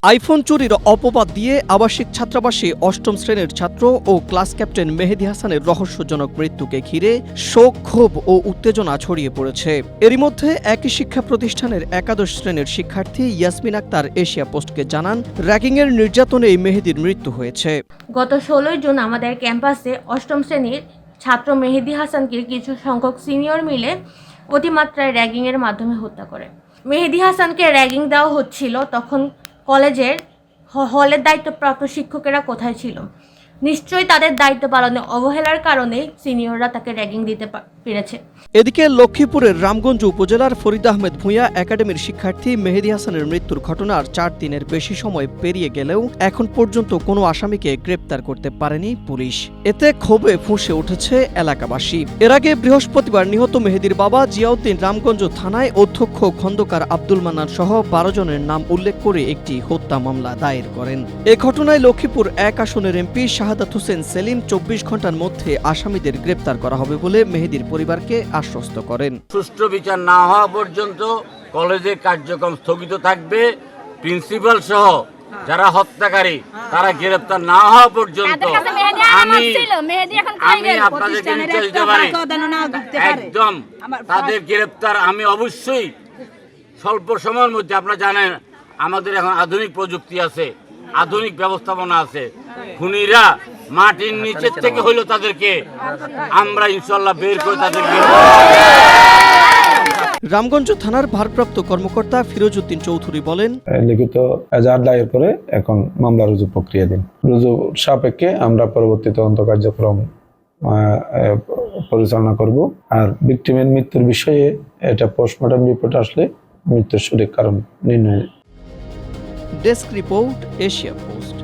IPhone চুরির অপবাদ দিয়ে আবাসিক ছাত্রাবাসে অষ্টম শ্রেণীর ছাত্র ও ক্লাস ক্যাপ্টেন মেহেদী হাসানের রহস্যজনক মৃত্যুকে ঘিরে শোক, ক্ষোভ ও উত্তেজনা ছড়িয়ে পড়েছে। এরই মধ্যে একই শিক্ষা প্রতিষ্ঠানের একাদশ শ্রেণীর শিক্ষার্থী ইয়াসমিন আক্তার এশিয়া পোস্টকে জানান, র্যাগিংয়ের নির্যাতনে মেহেদীর মৃত্যু হয়েছে। গত 16 জুন আমাদের ক্যাম্পাসে অষ্টম শ্রেণীর ছাত্র মেহেদী হাসানকে কিছু সংখ্যক সিনিয়র মিলে অতিমাত্রায় র্যাগিংয়ের মাধ্যমে হত্যা করে। মেহেদী হাসানকে র্যাগিং দেওয়া হচ্ছিল, তখন কলেজের হলের দায়িত্বপ্রাপ্ত শিক্ষকেরা কোথায় ছিল? নিশ্চয়ই তাদের দায়িত্ব পালনে অবহেলার কারণে সিনিয়ররা তাকে র্যাগিং দিতে পেরেছে। এদিকে লক্ষ্মীপুরের রামগঞ্জ উপজেলার ফরিদ আহমেদ ভূঁইয়া একাডেমির শিক্ষার্থী মেহেদী হাসানের মৃত্যুর ঘটনার 4 দিনের বেশি সময় পেরিয়ে গেলেও এখন পর্যন্ত কোনো আসামিকে গ্রেপ্তার করতে পারেনি পুলিশ। এতে ক্ষোভে ফুঁসে উঠেছে এলাকাবাসী। এর আগে বৃহস্পতিবার নিহত মেহেদীর বাবা জিয়াউদ্দিন রামগঞ্জ থানায় অধ্যক্ষ খন্দকার আব্দুল মান্নান সহ 12 জনের নাম উল্লেখ করে একটি হত্যা মামলা দায়ের করেন। এ ঘটনায় লক্ষ্মীপুর 1 আসনের এমপি শাহাদাত হোসেন সেলিম 24 ঘন্টার মধ্যে আসামিদের গ্রেপ্তার করা হবে বলে মেহেদীর পরিবারকে আশ্বস্ত করেন। সুষ্ঠু বিচার না হওয়া পর্যন্ত কলেজের কার্যক্রম স্থগিত থাকবে। প্রিন্সিপাল সহ যারা হত্যাকারী তারা গ্রেপ্তার না হওয়া পর্যন্ত আমি আপনাদেরকে নির্দেশ দিতে পারি, একদম তাদের গ্রেপ্তার আমি অবশ্যই স্বল্প সময়ের মধ্যে। আপনারা জানেন আমাদের এখন আধুনিক প্রযুক্তি আছে, আধুনিক ব্যবস্থাপনা আছে। খুনিরা মাটির নিচের থেকে হইলো তাদেরকে আমরা ইনশাল্লাহ বের করে তাদেরকে। রামগঞ্জ থানার ভারপ্রাপ্ত কর্মকর্তা ফিরোজ উদ্দিন চৌধুরী বলেন, লিখিত এজাহার দায়ের করে এখন মামলা রুজু প্রক্রিয়া দিন। রুজু সাপেক্ষে আমরা পরবর্তী তদন্ত কার্যক্রম পরিচালনা করব। আর ভিকটিমের মৃত্যুর বিষয়ে এটা পোস্টমর্টম রিপোর্ট আসলে মৃত্যুর সঠিক কারণ নির্ণয়। Desk report, Asia post.